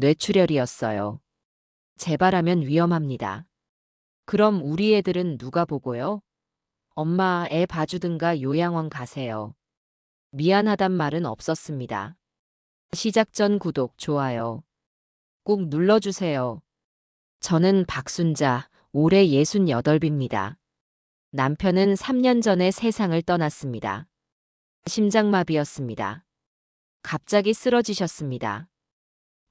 뇌출혈이었어요. 재발하면 위험합니다. 그럼 우리 애들은 누가 보고요? 엄마, 애 봐주든가 요양원 가세요. 미안하단 말은 없었습니다. 시작 전 구독, 좋아요 꼭 눌러주세요. 저는 박순자, 올해 68입니다. 남편은 3년 전에 세상을 떠났습니다. 심장마비였습니다. 갑자기 쓰러지셨습니다.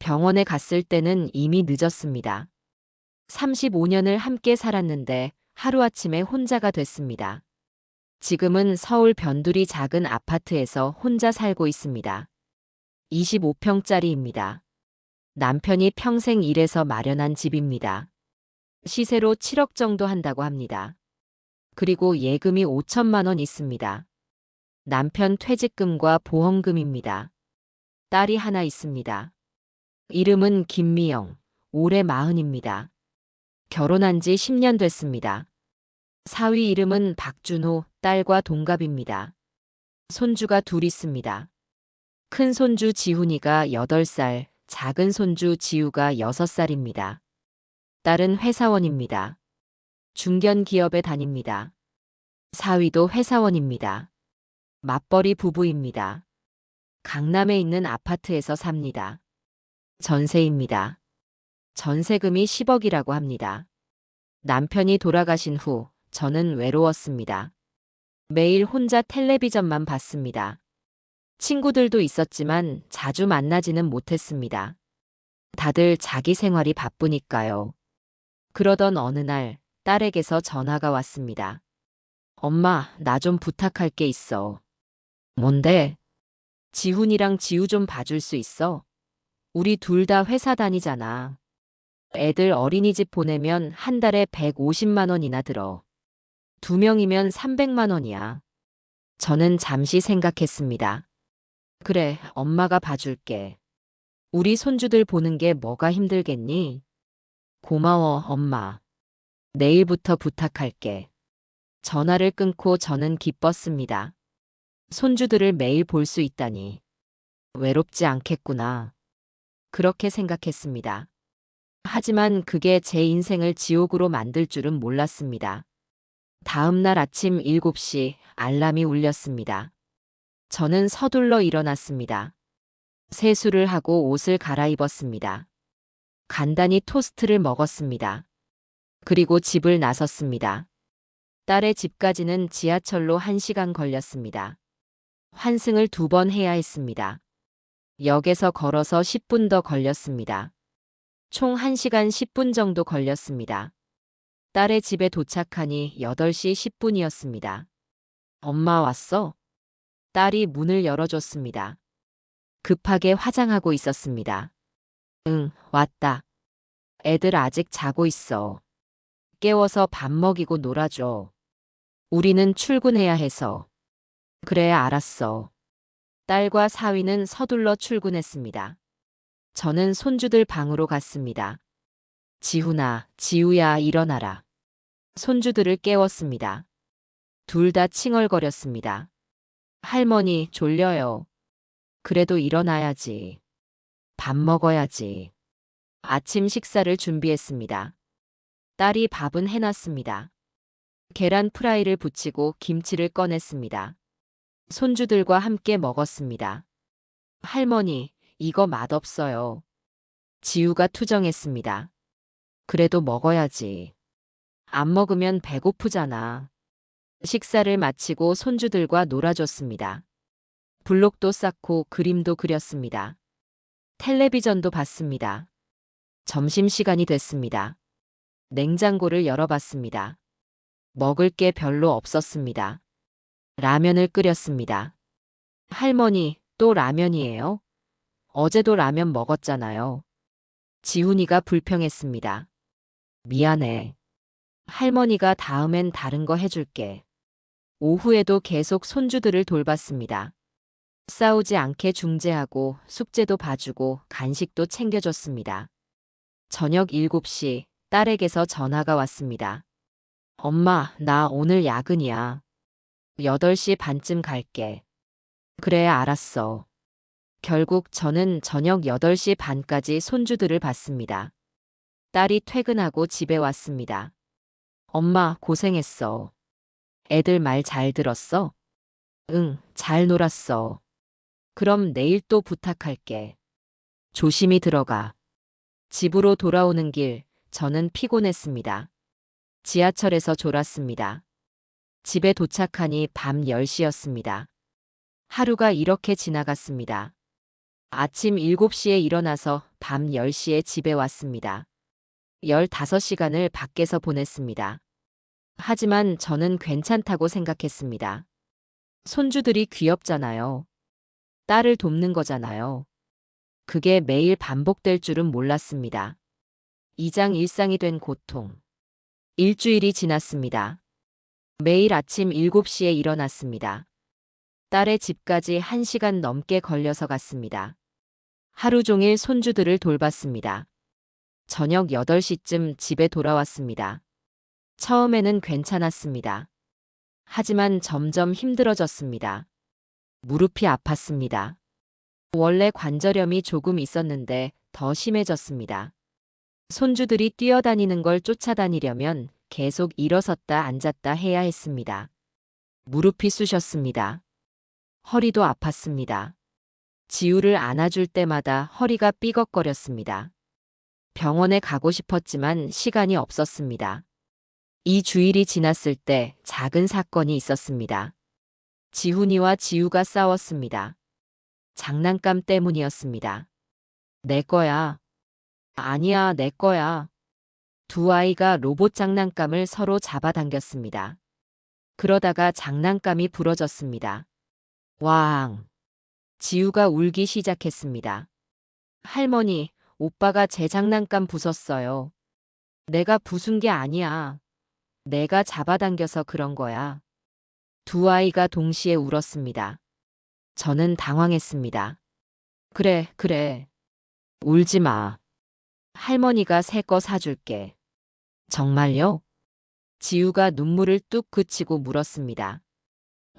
병원에 갔을 때는 이미 늦었습니다. 35년을 함께 살았는데 하루아침에 혼자가 됐습니다. 지금은 서울 변두리 작은 아파트에서 혼자 살고 있습니다. 25평짜리입니다. 남편이 평생 일해서 마련한 집입니다. 시세로 7억 정도 한다고 합니다. 그리고 예금이 5천만 원 있습니다. 남편 퇴직금과 보험금입니다. 딸이 하나 있습니다. 이름은 김미영, 올해 40입니다. 결혼한 지 10년 됐습니다. 사위 이름은 박준호, 딸과 동갑입니다. 손주가 둘 있습니다. 큰 손주 지훈이가 8살, 작은 손주 지우가 6살입니다. 딸은 회사원입니다. 중견 기업에 다닙니다. 사위도 회사원입니다. 맞벌이 부부입니다. 강남에 있는 아파트에서 삽니다. 전세입니다. 전세금이 10억이라고 합니다. 남편이 돌아가신 후 저는 외로웠습니다. 매일 혼자 텔레비전만 봤습니다. 친구들도 있었지만 자주 만나지는 못했습니다. 다들 자기 생활이 바쁘니까요. 그러던 어느 날 딸에게서 전화가 왔습니다. 엄마, 나 좀 부탁할 게 있어. 뭔데? 지훈이랑 지우 좀 봐줄 수 있어? 우리 둘 다 회사 다니잖아. 애들 어린이집 보내면 한 달에 150만 원이나 들어. 2명이면 300만 원이야. 저는 잠시 생각했습니다. 그래, 엄마가 봐줄게. 우리 손주들 보는 게 뭐가 힘들겠니? 고마워, 엄마. 내일부터 부탁할게. 전화를 끊고 저는 기뻤습니다. 손주들을 매일 볼 수 있다니. 외롭지 않겠구나. 그렇게 생각했습니다. 하지만 그게 제 인생을 지옥으로 만들 줄은 몰랐습니다. 다음 날 아침 7시 알람이 울렸습니다. 저는 서둘러 일어났습니다. 세수를 하고 옷을 갈아입었습니다. 간단히 토스트를 먹었습니다. 그리고 집을 나섰습니다. 딸의 집까지는 지하철로 1시간 걸렸습니다. 환승을 2번 해야 했습니다. 역에서 걸어서 10분 더 걸렸습니다. 총 1시간 10분 정도 걸렸습니다. 딸의 집에 도착하니 8시 10분이었습니다. 엄마 왔어? 딸이 문을 열어줬습니다. 급하게 화장하고 있었습니다. 응, 왔다. 애들 아직 자고 있어. 깨워서 밥 먹이고 놀아줘. 우리는 출근해야 해서. 그래, 알았어. 딸과 사위는 서둘러 출근했습니다. 저는 손주들 방으로 갔습니다. 지훈아, 지우야, 일어나라. 손주들을 깨웠습니다. 둘 다 칭얼거렸습니다. 할머니, 졸려요. 그래도 일어나야지. 밥 먹어야지. 아침 식사를 준비했습니다. 딸이 밥은 해놨습니다. 계란 프라이를 부치고 김치를 꺼냈습니다. 손주들과 함께 먹었습니다. 할머니, 이거 맛없어요. 지우가 투정했습니다. 그래도 먹어야지. 안 먹으면 배고프잖아. 식사를 마치고 손주들과 놀아줬습니다. 블록도 쌓고 그림도 그렸습니다. 텔레비전도 봤습니다. 점심시간이 됐습니다. 냉장고를 열어봤습니다. 먹을 게 별로 없었습니다. 라면을 끓였습니다. 할머니, 또 라면이에요? 어제도 라면 먹었잖아요. 지훈이가 불평했습니다. 미안해. 할머니가 다음엔 다른 거 해줄게. 오후에도 계속 손주들을 돌봤습니다. 싸우지 않게 중재하고 숙제도 봐주고 간식도 챙겨줬습니다. 저녁 7시 딸에게서 전화가 왔습니다. 엄마, 나 오늘 야근이야. 8시 반쯤 갈게. 그래, 알았어. 결국 저는 저녁 8시 반까지 손주들을 봤습니다. 딸이 퇴근하고 집에 왔습니다. 엄마, 고생했어. 애들 말 잘 들었어? 응, 잘 놀았어. 그럼 내일 또 부탁할게. 조심히 들어가. 집으로 돌아오는 길, 저는 피곤했습니다. 지하철에서 졸았습니다. 집에 도착하니 밤 10시였습니다. 하루가 이렇게 지나갔습니다. 아침 7시에 일어나서 밤 10시에 집에 왔습니다. 15시간을 밖에서 보냈습니다. 하지만 저는 괜찮다고 생각했습니다. 손주들이 귀엽잖아요. 딸을 돕는 거잖아요. 그게 매일 반복될 줄은 몰랐습니다. 2장 일상이 된 고통. 일주일이 지났습니다. 매일 아침 7시에 일어났습니다. 딸의 집까지 1시간 넘게 걸려서 갔습니다. 하루 종일 손주들을 돌봤습니다. 저녁 8시쯤 집에 돌아왔습니다. 처음에는 괜찮았습니다. 하지만 점점 힘들어졌습니다. 무릎이 아팠습니다. 원래 관절염이 조금 있었는데 더 심해졌습니다. 손주들이 뛰어다니는 걸 쫓아다니려면 계속 일어섰다 앉았다 해야 했습니다. 무릎이 쑤셨습니다. 허리도 아팠습니다. 지우를 안아줄 때마다 허리가 삐걱거렸습니다. 병원에 가고 싶었지만 시간이 없었습니다. 이 주일이 지났을 때 작은 사건이 있었습니다. 지훈이와 지우가 싸웠습니다. 장난감 때문이었습니다. 내 거야. 아니야, 내 거야. 두 아이가 로봇 장난감을 서로 잡아당겼습니다. 그러다가 장난감이 부러졌습니다. 왕! 지우가 울기 시작했습니다. 할머니, 오빠가 제 장난감 부쉈어요. 내가 부순 게 아니야. 내가 잡아당겨서 그런 거야. 두 아이가 동시에 울었습니다. 저는 당황했습니다. 그래, 그래. 울지 마. 할머니가 새 거 사줄게. 정말요? 지우가 눈물을 뚝 그치고 물었습니다.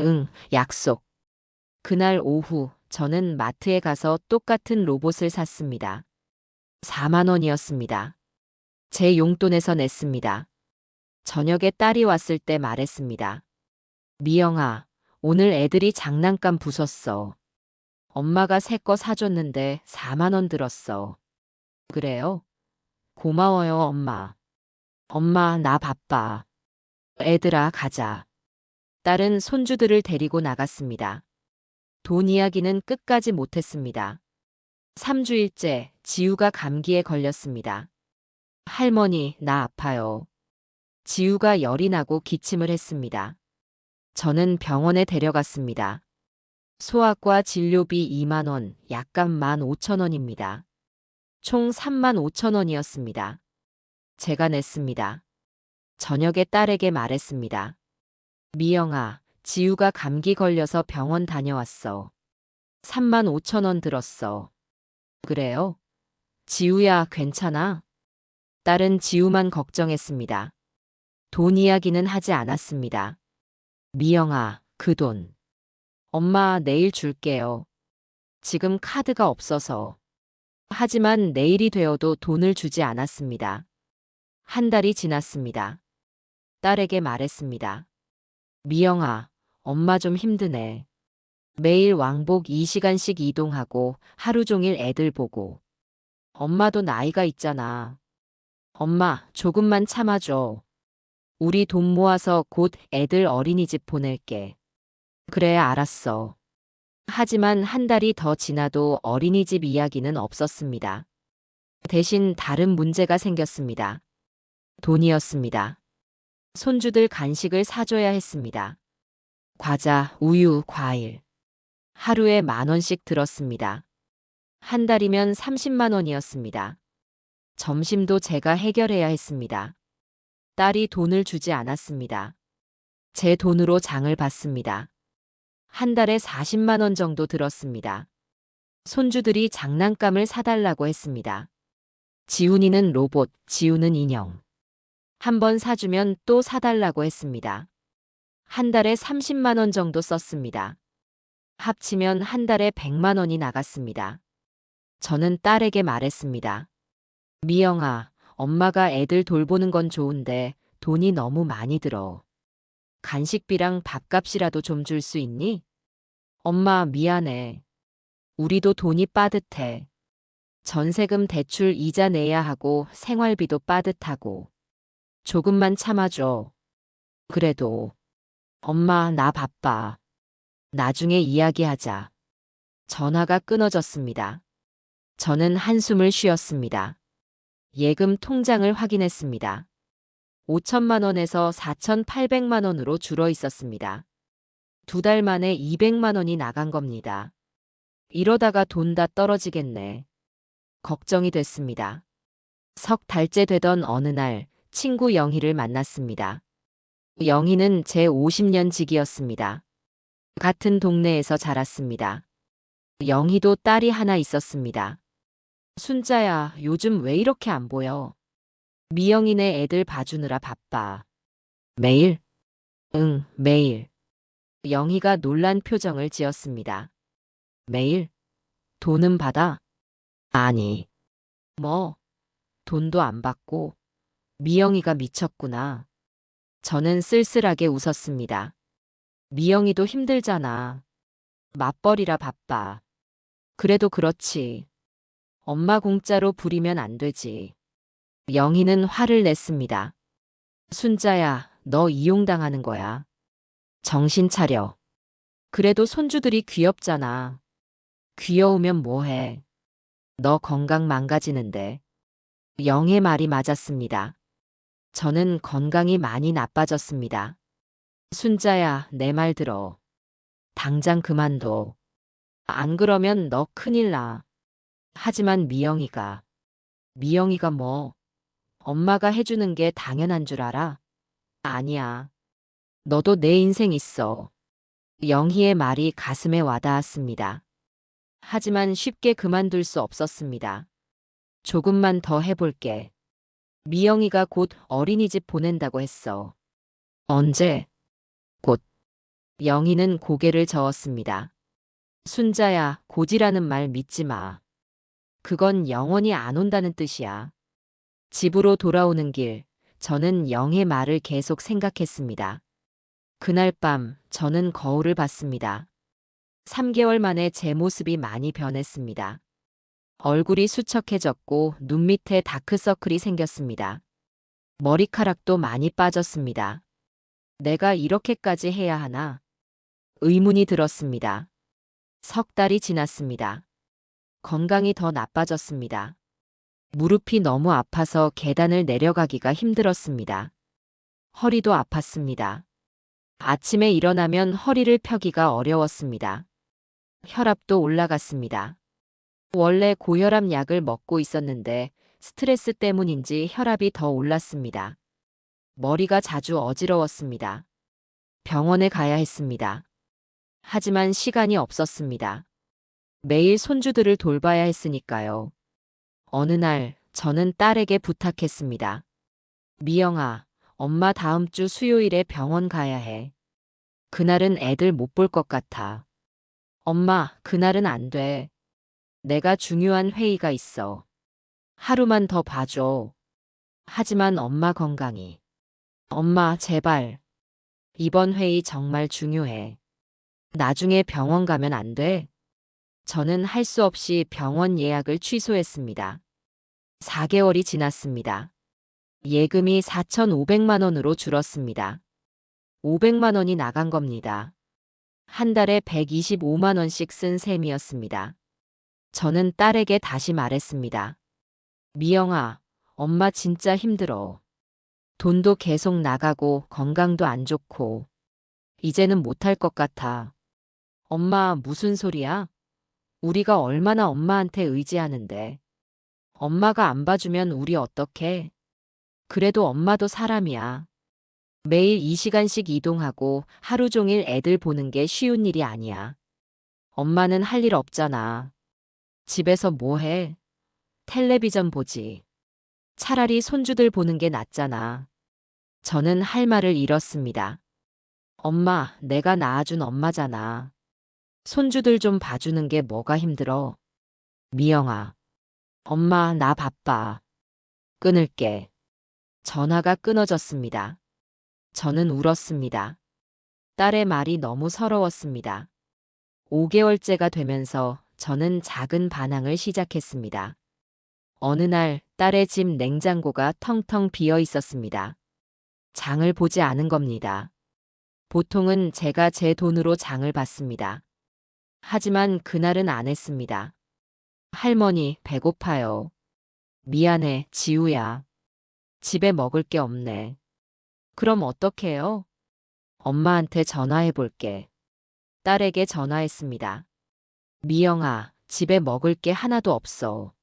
응, 약속. 그날 오후 저는 마트에 가서 똑같은 로봇을 샀습니다. 4만 원이었습니다. 제 용돈에서 냈습니다. 저녁에 딸이 왔을 때 말했습니다. 미영아, 오늘 애들이 장난감 부쉈어. 엄마가 새 거 사줬는데 4만 원 들었어. 그래요? 고마워요, 엄마. 엄마, 나 바빠. 애들아, 가자. 딸은 손주들을 데리고 나갔습니다. 돈 이야기는 끝까지 못했습니다. 3주일째 지우가 감기에 걸렸습니다. 할머니, 나 아파요. 지우가 열이 나고 기침을 했습니다. 저는 병원에 데려갔습니다. 소아과 진료비 2만 원, 약값 15,000원입니다. 총 35,000원이었습니다. 제가 냈습니다. 저녁에 딸에게 말했습니다. 미영아, 지우가 감기 걸려서 병원 다녀왔어. 35,000원 들었어. 그래요? 지우야, 괜찮아? 딸은 지우만 걱정했습니다. 돈 이야기는 하지 않았습니다. 미영아, 그 돈. 엄마, 내일 줄게요. 지금 카드가 없어서. 하지만 내일이 되어도 돈을 주지 않았습니다. 한 달이 지났습니다. 딸에게 말했습니다. 미영아, 엄마 좀 힘드네. 매일 왕복 2시간씩 이동하고 하루 종일 애들 보고. 엄마도 나이가 있잖아. 엄마, 조금만 참아줘. 우리 돈 모아서 곧 애들 어린이집 보낼게. 그래, 알았어. 하지만 한 달이 더 지나도 어린이집 이야기는 없었습니다. 대신 다른 문제가 생겼습니다. 돈이었습니다. 손주들 간식을 사줘야 했습니다. 과자, 우유, 과일. 하루에 10,000원씩 들었습니다. 한 달이면 30만 원이었습니다. 점심도 제가 해결해야 했습니다. 딸이 돈을 주지 않았습니다. 제 돈으로 장을 봤습니다. 한 달에 40만 원 정도 들었습니다. 손주들이 장난감을 사달라고 했습니다. 지훈이는 로봇, 지우는 인형. 한 번 사주면 또 사달라고 했습니다. 한 달에 30만 원 정도 썼습니다. 합치면 한 달에 100만 원이 나갔습니다. 저는 딸에게 말했습니다. 미영아, 엄마가 애들 돌보는 건 좋은데 돈이 너무 많이 들어. 간식비랑 밥값이라도 좀 줄 수 있니? 엄마, 미안해. 우리도 돈이 빠듯해. 전세금 대출 이자 내야 하고 생활비도 빠듯하고. 조금만 참아줘. 그래도. 엄마, 나 바빠. 나중에 이야기하자. 전화가 끊어졌습니다. 저는 한숨을 쉬었습니다. 예금 통장을 확인했습니다. 5천만 원에서 4,800만 원으로 줄어 있었습니다. 2달 만에 200만 원이 나간 겁니다. 이러다가 돈 다 떨어지겠네. 걱정이 됐습니다. 석 달째 되던 어느 날 친구 영희를 만났습니다. 영희는 제 50년 지기였습니다. 같은 동네에서 자랐습니다. 영희도 딸이 하나 있었습니다. 순자야, 요즘 왜 이렇게 안 보여? 미영이네 애들 봐주느라 바빠. 매일? 응, 매일. 영희가 놀란 표정을 지었습니다. 매일? 돈은 받아? 아니. 뭐, 돈도 안 받고. 미영이가 미쳤구나. 저는 쓸쓸하게 웃었습니다. 미영이도 힘들잖아. 맞벌이라 바빠. 그래도 그렇지. 엄마 공짜로 부리면 안 되지. 영희는 화를 냈습니다. 순자야, 너 이용당하는 거야. 정신 차려. 그래도 손주들이 귀엽잖아. 귀여우면 뭐해. 너 건강 망가지는데. 영의 말이 맞았습니다. 저는 건강이 많이 나빠졌습니다. 순자야, 내 말 들어. 당장 그만둬. 안 그러면 너 큰일 나. 하지만 미영이가 뭐, 엄마가 해주는 게 당연한 줄 알아? 아니야. 너도 내 인생 있어. 영희의 말이 가슴에 와닿았습니다. 하지만 쉽게 그만둘 수 없었습니다. 조금만 더 해볼게. 미영이가 곧 어린이집 보낸다고 했어. 언제? 곧. 영희는 고개를 저었습니다. 순자야, 곧이라는 말 믿지 마. 그건 영원히 안 온다는 뜻이야. 집으로 돌아오는 길, 저는 영의 말을 계속 생각했습니다. 그날 밤, 저는 거울을 봤습니다. 3개월 만에 제 모습이 많이 변했습니다. 얼굴이 수척해졌고 눈 밑에 다크서클이 생겼습니다. 머리카락도 많이 빠졌습니다. 내가 이렇게까지 해야 하나? 의문이 들었습니다. 석 달이 지났습니다. 건강이 더 나빠졌습니다. 무릎이 너무 아파서 계단을 내려가기가 힘들었습니다. 허리도 아팠습니다. 아침에 일어나면 허리를 펴기가 어려웠습니다. 혈압도 올라갔습니다. 원래 고혈압 약을 먹고 있었는데 스트레스 때문인지 혈압이 더 올랐습니다. 머리가 자주 어지러웠습니다. 병원에 가야 했습니다. 하지만 시간이 없었습니다. 매일 손주들을 돌봐야 했으니까요. 어느 날 저는 딸에게 부탁했습니다. 미영아, 엄마 다음 주 수요일에 병원 가야 해. 그날은 애들 못 볼 것 같아. 엄마, 그날은 안 돼. 내가 중요한 회의가 있어. 하루만 더 봐줘. 하지만 엄마 건강이. 엄마, 제발. 이번 회의 정말 중요해. 나중에 병원 가면 안 돼? 저는 할 수 없이 병원 예약을 취소했습니다. 4개월이 지났습니다. 예금이 4,500만 원으로 줄었습니다. 500만 원이 나간 겁니다. 한 달에 125만 원씩 쓴 셈이었습니다. 저는 딸에게 다시 말했습니다. 미영아, 엄마 진짜 힘들어. 돈도 계속 나가고 건강도 안 좋고. 이제는 못할 것 같아. 엄마, 무슨 소리야? 우리가 얼마나 엄마한테 의지하는데. 엄마가 안 봐주면 우리 어떡해? 그래도 엄마도 사람이야. 매일 2시간씩 이동하고 하루 종일 애들 보는 게 쉬운 일이 아니야. 엄마는 할 일 없잖아. 집에서 뭐 해? 텔레비전 보지. 차라리 손주들 보는 게 낫잖아. 저는 할 말을 잃었습니다. 엄마, 내가 낳아준 엄마잖아. 손주들 좀 봐주는 게 뭐가 힘들어. 미영아, 엄마, 나 바빠. 끊을게. 전화가 끊어졌습니다. 저는 울었습니다. 딸의 말이 너무 서러웠습니다. 5개월째가 되면서 저는 작은 반항을 시작했습니다. 어느 날 딸의 집 냉장고가 텅텅 비어 있었습니다. 장을 보지 않은 겁니다. 보통은 제가 제 돈으로 장을 봤습니다. 하지만 그날은 안 했습니다. 할머니, 배고파요. 미안해, 지우야. 집에 먹을 게 없네. 그럼 어떡해요? 엄마한테 전화해 볼게. 딸에게 전화했습니다. 미영아, 집에 먹을 게 하나도 없어.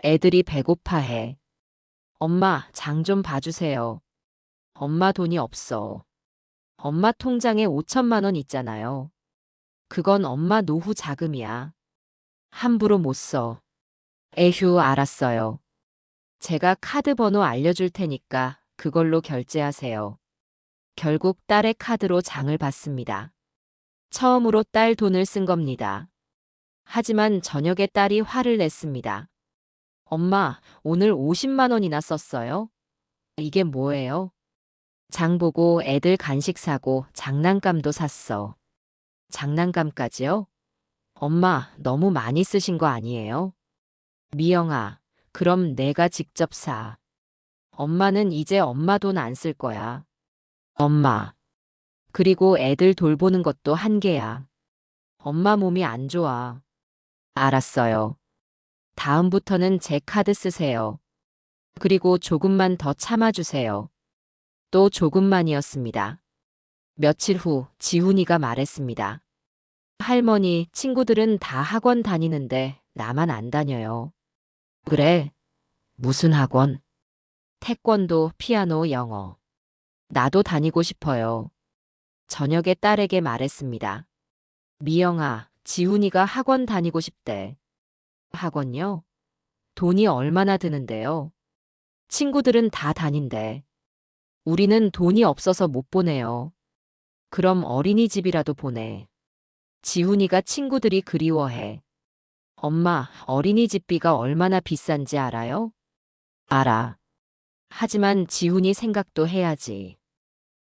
애들이 배고파해. 엄마, 장 좀 봐주세요. 엄마 돈이 없어. 엄마 통장에 5천만 원 있잖아요. 그건 엄마 노후 자금이야. 함부로 못 써. 에휴, 알았어요. 제가 카드 번호 알려줄 테니까 그걸로 결제하세요. 결국 딸의 카드로 장을 봤습니다. 처음으로 딸 돈을 쓴 겁니다. 하지만 저녁에 딸이 화를 냈습니다. 엄마, 오늘 50만 원이나 썼어요? 이게 뭐예요? 장 보고 애들 간식 사고 장난감도 샀어. 장난감까지요? 엄마, 너무 많이 쓰신 거 아니에요? 미영아, 그럼 내가 직접 사. 엄마는 이제 엄마 돈 안 쓸 거야. 엄마. 그리고 애들 돌보는 것도 한계야. 엄마 몸이 안 좋아. 알았어요. 다음부터는 제 카드 쓰세요. 그리고 조금만 더 참아주세요. 또 조금만이었습니다. 며칠 후 지훈이가 말했습니다. 할머니, 친구들은 다 학원 다니는데 나만 안 다녀요. 그래? 무슨 학원? 태권도, 피아노, 영어. 나도 다니고 싶어요. 저녁에 딸에게 말했습니다. 미영아, 지훈이가 학원 다니고 싶대. 학원요? 돈이 얼마나 드는데요? 친구들은 다 다닌대. 우리는 돈이 없어서 못 보내요. 그럼 어린이집이라도 보내. 지훈이가 친구들이 그리워해. 엄마, 어린이집비가 얼마나 비싼지 알아요? 알아. 하지만 지훈이 생각도 해야지.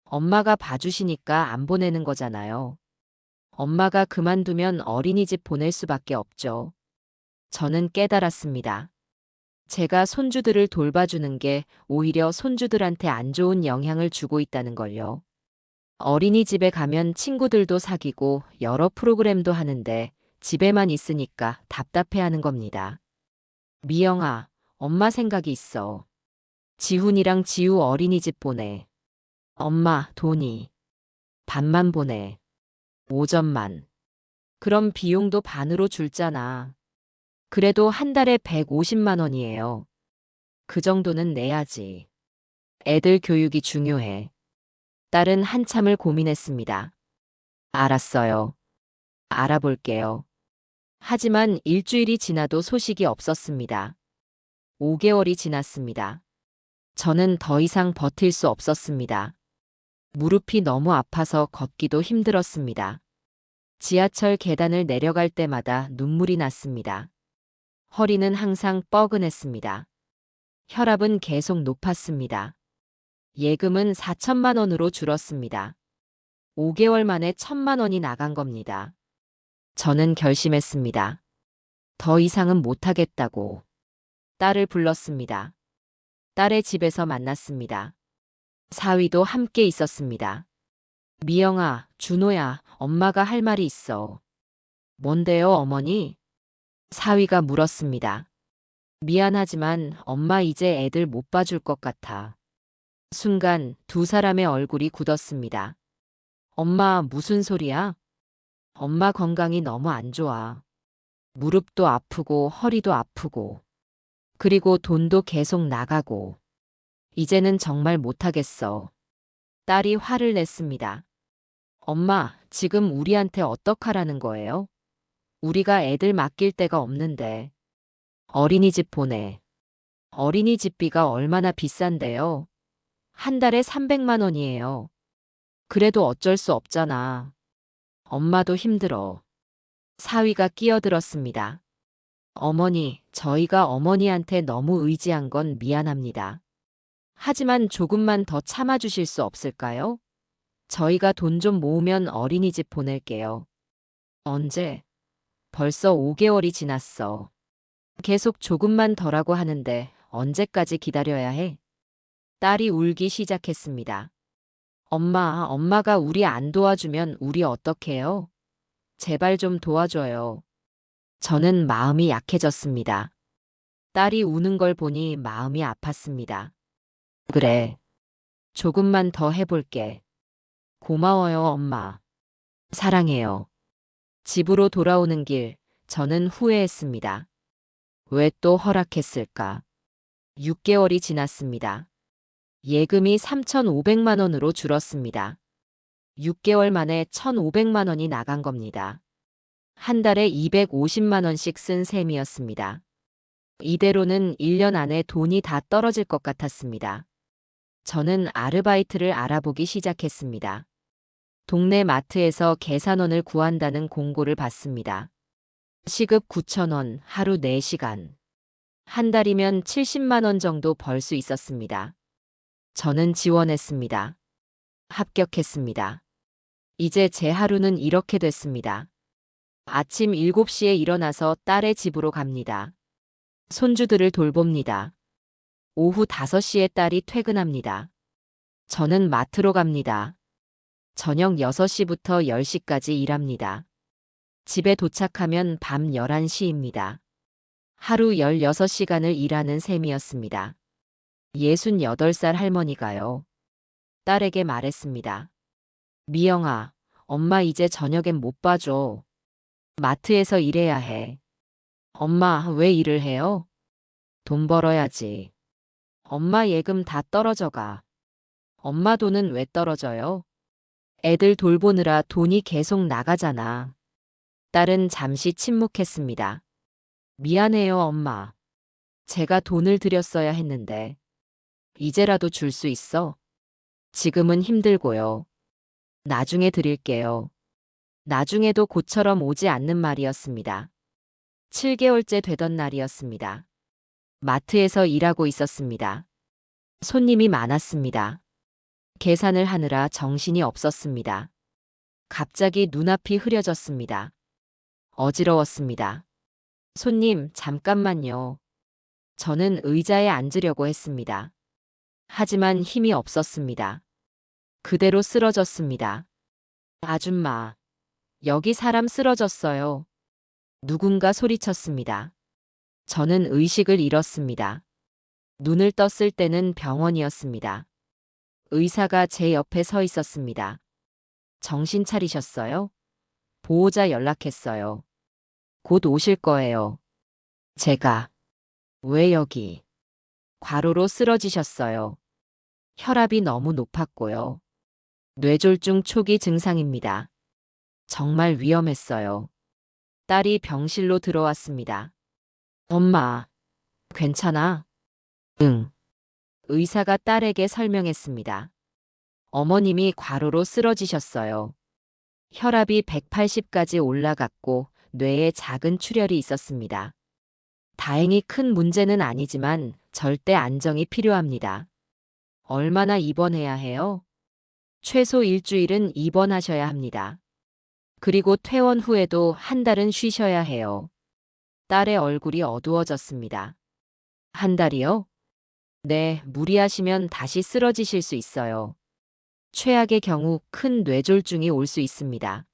엄마가 봐주시니까 안 보내는 거잖아요. 엄마가 그만두면 어린이집 보낼 수밖에 없죠. 저는 깨달았습니다. 제가 손주들을 돌봐주는 게 오히려 손주들한테 안 좋은 영향을 주고 있다는 걸요. 어린이집에 가면 친구들도 사귀고 여러 프로그램도 하는데 집에만 있으니까 답답해하는 겁니다. 미영아, 엄마 생각이 있어. 지훈이랑 지우 어린이집 보내. 엄마, 돈이. 반만 보내. 5점만. 그럼 비용도 반으로 줄잖아. 그래도 한 달에 150만 원이에요. 그 정도는 내야지. 애들 교육이 중요해. 딸은 한참을 고민했습니다. 알았어요. 알아볼게요. 하지만 일주일이 지나도 소식이 없었습니다. 5개월이 지났습니다. 저는 더 이상 버틸 수 없었습니다. 무릎이 너무 아파서 걷기도 힘들었습니다. 지하철 계단을 내려갈 때마다 눈물이 났습니다. 허리는 항상 뻐근했습니다. 혈압은 계속 높았습니다. 예금은 4천만 원으로 줄었습니다. 5개월 만에 1천만 원이 나간 겁니다. 저는 결심했습니다. 더 이상은 못하겠다고. 딸을 불렀습니다. 딸의 집에서 만났습니다. 사위도 함께 있었습니다. 미영아, 준호야, 엄마가 할 말이 있어. 뭔데요, 어머니? 사위가 물었습니다. 미안하지만 엄마 이제 애들 못 봐줄 것 같아. 순간 두 사람의 얼굴이 굳었습니다. 엄마, 무슨 소리야? 엄마 건강이 너무 안 좋아. 무릎도 아프고 허리도 아프고. 그리고 돈도 계속 나가고. 이제는 정말 못하겠어. 딸이 화를 냈습니다. 엄마, 지금 우리한테 어떡하라는 거예요? 우리가 애들 맡길 데가 없는데. 어린이집 보내. 어린이집비가 얼마나 비싼데요? 한 달에 300만 원이에요. 그래도 어쩔 수 없잖아. 엄마도 힘들어. 사위가 끼어들었습니다. 어머니, 저희가 어머니한테 너무 의지한 건 미안합니다. 하지만 조금만 더 참아주실 수 없을까요? 저희가 돈 좀 모으면 어린이집 보낼게요. 언제? 벌써 5개월이 지났어. 계속 조금만 더라고 하는데 언제까지 기다려야 해? 딸이 울기 시작했습니다. 엄마가 우리 안 도와주면 우리 어떡해요? 제발 좀 도와줘요. 저는 마음이 약해졌습니다. 딸이 우는 걸 보니 마음이 아팠습니다. 그래. 조금만 더 해볼게. 고마워요, 엄마. 사랑해요. 집으로 돌아오는 길, 저는 후회했습니다. 왜 또 허락했을까? 6개월이 지났습니다. 예금이 3,500만 원으로 줄었습니다. 6개월 만에 1,500만 원이 나간 겁니다. 한 달에 250만 원씩 쓴 셈이었습니다. 이대로는 1년 안에 돈이 다 떨어질 것 같았습니다. 저는 아르바이트를 알아보기 시작했습니다. 동네 마트에서 계산원을 구한다는 공고를 봤습니다. 시급 9,000원, 하루 4시간. 한 달이면 70만 원 정도 벌 수 있었습니다. 저는 지원했습니다. 합격했습니다. 이제 제 하루는 이렇게 됐습니다. 아침 7시에 일어나서 딸의 집으로 갑니다. 손주들을 돌봅니다. 오후 5시에 딸이 퇴근합니다. 저는 마트로 갑니다. 저녁 6시부터 10시까지 일합니다. 집에 도착하면 밤 11시입니다. 하루 16시간을 일하는 셈이었습니다. 68살 할머니가요. 딸에게 말했습니다. 미영아, 엄마 이제 저녁엔 못 봐줘. 마트에서 일해야 해. 엄마, 왜 일을 해요? 돈 벌어야지. 엄마 예금 다 떨어져가. 엄마 돈은 왜 떨어져요? 애들 돌보느라 돈이 계속 나가잖아. 딸은 잠시 침묵했습니다. 미안해요, 엄마. 제가 돈을 드렸어야 했는데. 이제라도 줄 수 있어? 지금은 힘들고요. 나중에 드릴게요. 나중에도 곧처럼 오지 않는 말이었습니다. 7개월째 되던 날이었습니다. 마트에서 일하고 있었습니다. 손님이 많았습니다. 계산을 하느라 정신이 없었습니다. 갑자기 눈앞이 흐려졌습니다. 어지러웠습니다. 손님, 잠깐만요. 저는 의자에 앉으려고 했습니다. 하지만 힘이 없었습니다. 그대로 쓰러졌습니다. 아줌마, 여기 사람 쓰러졌어요. 누군가 소리쳤습니다. 저는 의식을 잃었습니다. 눈을 떴을 때는 병원이었습니다. 의사가 제 옆에 서 있었습니다. 정신 차리셨어요? 보호자 연락했어요. 곧 오실 거예요. 제가 왜 여기? 과로로 쓰러지셨어요. 혈압이 너무 높았고요. 뇌졸중 초기 증상입니다. 정말 위험했어요. 딸이 병실로 들어왔습니다. 엄마, 괜찮아? 응. 의사가 딸에게 설명했습니다. 어머님이 과로로 쓰러지셨어요. 혈압이 180까지 올라갔고 뇌에 작은 출혈이 있었습니다. 다행히 큰 문제는 아니지만 절대 안정이 필요합니다. 얼마나 입원해야 해요? 최소 일주일은 입원하셔야 합니다. 그리고 퇴원 후에도 한 달은 쉬셔야 해요. 딸의 얼굴이 어두워졌습니다. 한 달이요? 네, 무리하시면 다시 쓰러지실 수 있어요. 최악의 경우 큰 뇌졸중이 올 수 있습니다.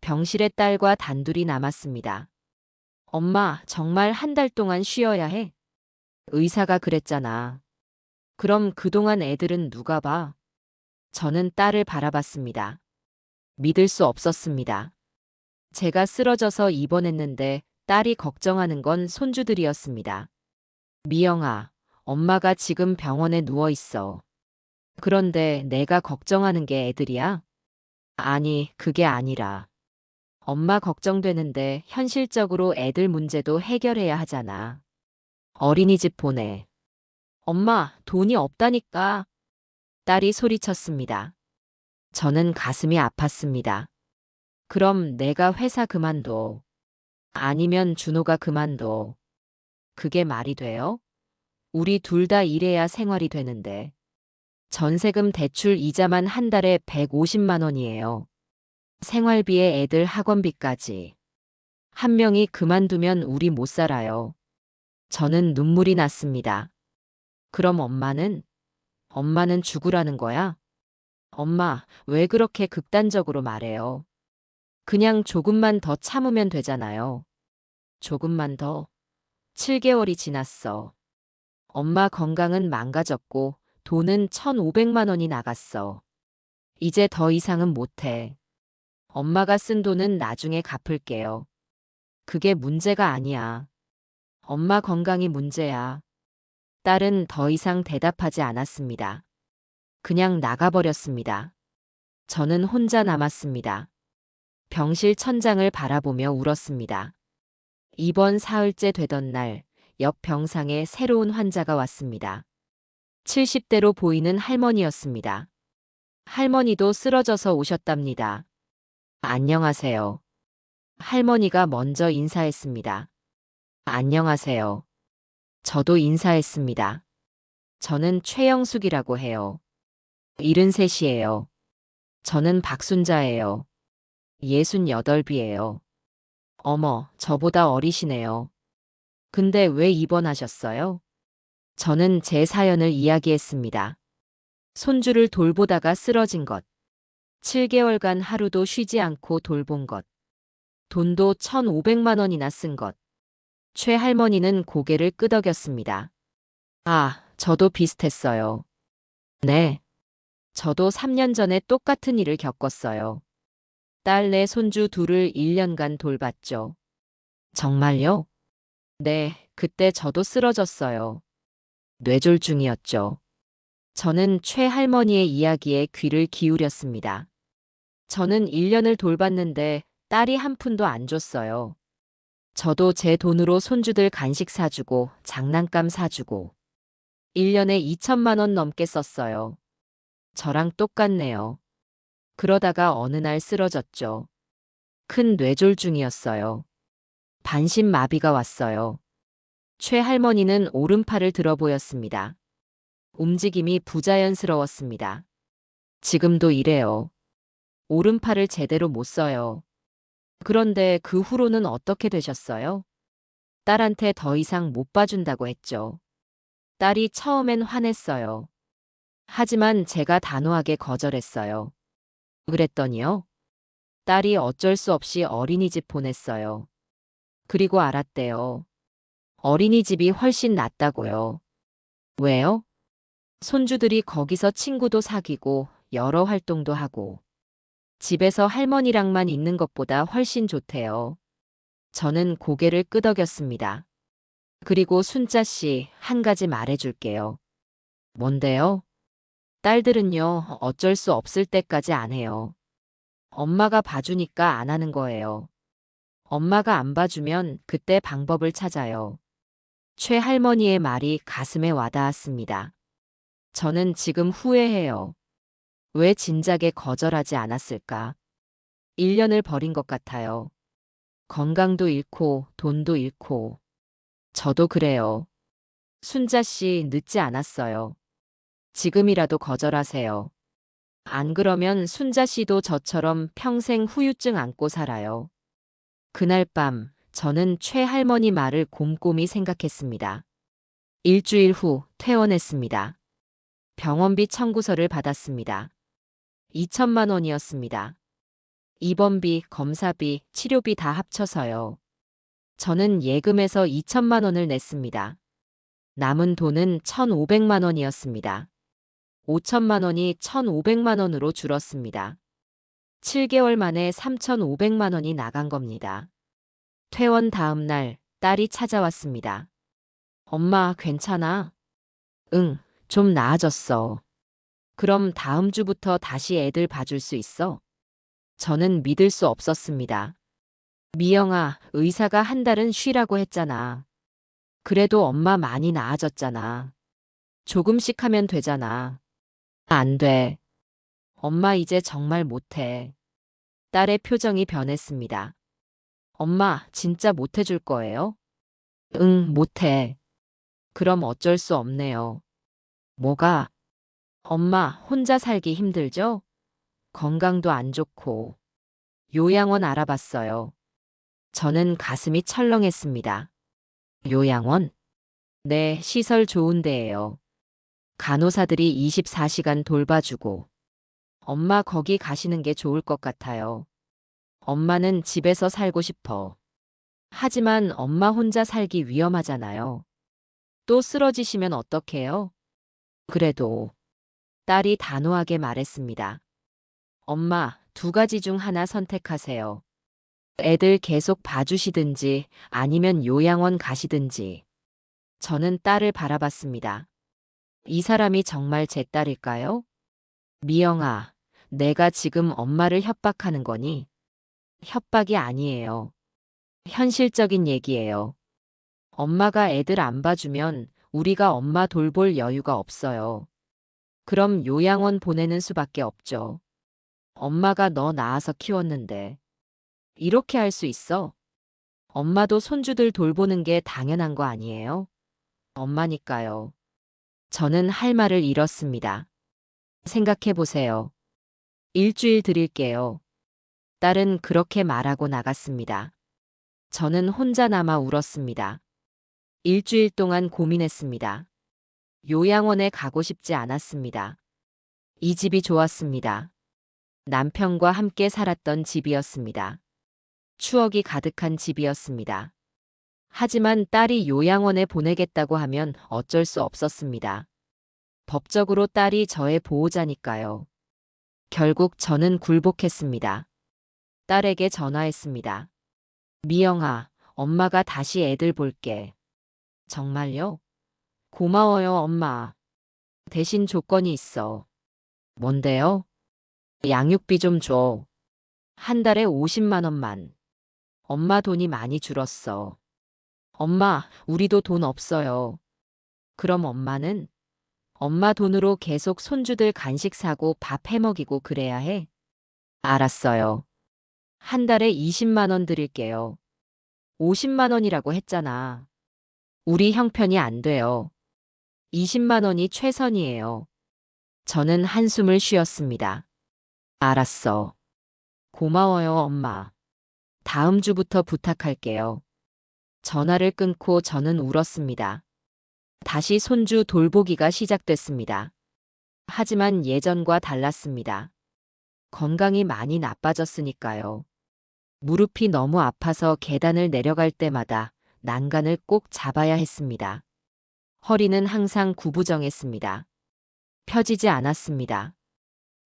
병실에 딸과 단둘이 남았습니다. 엄마, 정말 한 달 동안 쉬어야 해? 의사가 그랬잖아. 그럼 그동안 애들은 누가 봐? 저는 딸을 바라봤습니다. 믿을 수 없었습니다. 제가 쓰러져서 입원했는데 딸이 걱정하는 건 손주들이었습니다. 미영아, 엄마가 지금 병원에 누워 있어. 그런데 내가 걱정하는 게 애들이야? 아니, 그게 아니라. 엄마 걱정되는데 현실적으로 애들 문제도 해결해야 하잖아. 어린이집 보내. 엄마, 돈이 없다니까. 딸이 소리쳤습니다. 저는 가슴이 아팠습니다. 그럼 내가 회사 그만둬. 아니면 준호가 그만둬. 그게 말이 돼요? 우리 둘 다 일해야 생활이 되는데. 전세금 대출 이자만 한 달에 150만 원이에요. 생활비에 애들 학원비까지. 한 명이 그만두면 우리 못 살아요. 저는 눈물이 났습니다. 그럼 엄마는 죽으라는 거야? 엄마, 왜 그렇게 극단적으로 말해요? 그냥 조금만 더 참으면 되잖아요. 조금만 더. 7개월이 지났어. 엄마 건강은 망가졌고 돈은 1,500만 원이 나갔어. 이제 더 이상은 못해. 엄마가 쓴 돈은 나중에 갚을게요. 그게 문제가 아니야. 엄마 건강이 문제야. 딸은 더 이상 대답하지 않았습니다. 그냥 나가버렸습니다. 저는 혼자 남았습니다. 병실 천장을 바라보며 울었습니다. 입원 사흘째 되던 날, 옆 병상에 새로운 환자가 왔습니다. 70대로 보이는 할머니였습니다. 할머니도 쓰러져서 오셨답니다. 안녕하세요. 할머니가 먼저 인사했습니다. 안녕하세요. 저도 인사했습니다. 저는 최영숙이라고 해요. 73이에요. 저는 박순자예요. 68이에요. 어머, 저보다 어리시네요. 근데 왜 입원하셨어요? 저는 제 사연을 이야기했습니다. 손주를 돌보다가 쓰러진 것. 7개월간 하루도 쉬지 않고 돌본 것. 돈도 1,500만 원이나 쓴 것. 최 할머니는 고개를 끄덕였습니다. 아, 저도 비슷했어요. 네. 저도 3년 전에 똑같은 일을 겪었어요. 딸 손주 둘을 1년간 돌봤죠. 정말요? 네, 그때 저도 쓰러졌어요. 뇌졸중이었죠. 저는 최 할머니의 이야기에 귀를 기울였습니다. 저는 1년을 돌봤는데 딸이 한 푼도 안 줬어요. 저도 제 돈으로 손주들 간식 사주고 장난감 사주고 1년에 2천만 원 넘게 썼어요. 저랑 똑같네요. 그러다가 어느 날 쓰러졌죠. 큰 뇌졸중이었어요. 반신마비가 왔어요. 최 할머니는 오른팔을 들어 보였습니다. 움직임이 부자연스러웠습니다. 지금도 이래요. 오른팔을 제대로 못 써요. 그런데 그 후로는 어떻게 되셨어요? 딸한테 더 이상 못 봐준다고 했죠. 딸이 처음엔 화냈어요. 하지만 제가 단호하게 거절했어요. 그랬더니요. 딸이 어쩔 수 없이 어린이집 보냈어요. 그리고 알았대요. 어린이집이 훨씬 낫다고요. 왜요? 손주들이 거기서 친구도 사귀고 여러 활동도 하고 집에서 할머니랑만 있는 것보다 훨씬 좋대요. 저는 고개를 끄덕였습니다. 그리고 순자 씨, 한 가지 말해줄게요. 뭔데요? 딸들은요, 어쩔 수 없을 때까지 안 해요. 엄마가 봐주니까 안 하는 거예요. 엄마가 안 봐주면 그때 방법을 찾아요. 최 할머니의 말이 가슴에 와닿았습니다. 저는 지금 후회해요. 왜 진작에 거절하지 않았을까? 1년을 버린 것 같아요. 건강도 잃고 돈도 잃고. 저도 그래요. 순자 씨 늦지 않았어요. 지금이라도 거절하세요. 안 그러면 순자 씨도 저처럼 평생 후유증 안고 살아요. 그날 밤 저는 최 할머니 말을 곰곰이 생각했습니다. 일주일 후 퇴원했습니다. 병원비 청구서를 받았습니다. 2천만 원이었습니다. 입원비, 검사비, 치료비 다 합쳐서요. 저는 예금에서 2천만 원을 냈습니다. 남은 돈은 1,500만 원이었습니다. 5천만 원이 1,500만 원으로 줄었습니다. 7개월 만에 3,500만 원이 나간 겁니다. 퇴원 다음 날 딸이 찾아왔습니다. 엄마, 괜찮아? 응, 좀 나아졌어. 그럼 다음 주부터 다시 애들 봐줄 수 있어? 저는 믿을 수 없었습니다. 미영아, 의사가 한 달은 쉬라고 했잖아. 그래도 엄마 많이 나아졌잖아. 조금씩 하면 되잖아. 안 돼. 엄마 이제 정말 못해. 딸의 표정이 변했습니다. 엄마, 진짜 못 해줄 거예요? 응, 못해. 그럼 어쩔 수 없네요. 뭐가? 엄마, 혼자 살기 힘들죠? 건강도 안 좋고. 요양원 알아봤어요. 저는 가슴이 철렁했습니다. 요양원? 네, 시설 좋은 데예요. 간호사들이 24시간 돌봐주고. 엄마 거기 가시는 게 좋을 것 같아요. 엄마는 집에서 살고 싶어. 하지만 엄마 혼자 살기 위험하잖아요. 또 쓰러지시면 어떡해요? 그래도 딸이 단호하게 말했습니다. 엄마, 두 가지 중 하나 선택하세요. 애들 계속 봐주시든지 아니면 요양원 가시든지. 저는 딸을 바라봤습니다. 이 사람이 정말 제 딸일까요? 미영아, 내가 지금 엄마를 협박하는 거니? 협박이 아니에요. 현실적인 얘기예요. 엄마가 애들 안 봐주면 우리가 엄마 돌볼 여유가 없어요. 그럼 요양원 보내는 수밖에 없죠. 엄마가 너 낳아서 키웠는데. 이렇게 할 수 있어? 엄마도 손주들 돌보는 게 당연한 거 아니에요? 엄마니까요. 저는 할 말을 잃었습니다. 생각해 보세요. 일주일 드릴게요. 딸은 그렇게 말하고 나갔습니다. 저는 혼자 남아 울었습니다. 일주일 동안 고민했습니다. 요양원에 가고 싶지 않았습니다. 이 집이 좋았습니다. 남편과 함께 살았던 집이었습니다. 추억이 가득한 집이었습니다. 하지만 딸이 요양원에 보내겠다고 하면 어쩔 수 없었습니다. 법적으로 딸이 저의 보호자니까요. 결국 저는 굴복했습니다. 딸에게 전화했습니다. 미영아, 엄마가 다시 애들 볼게. 정말요? 고마워요, 엄마. 대신 조건이 있어. 뭔데요? 양육비 좀 줘. 한 달에 50만 원만. 엄마 돈이 많이 줄었어. 엄마, 우리도 돈 없어요. 그럼 엄마는? 엄마 돈으로 계속 손주들 간식 사고 밥 해먹이고 그래야 해? 알았어요. 한 달에 20만 원 드릴게요. 50만 원이라고 했잖아. 우리 형편이 안 돼요. 20만 원이 최선이에요. 저는 한숨을 쉬었습니다. 알았어. 고마워요, 엄마. 다음 주부터 부탁할게요. 전화를 끊고 저는 울었습니다. 다시 손주 돌보기가 시작됐습니다. 하지만 예전과 달랐습니다. 건강이 많이 나빠졌으니까요. 무릎이 너무 아파서 계단을 내려갈 때마다 난간을 꼭 잡아야 했습니다. 허리는 항상 구부정했습니다. 펴지지 않았습니다.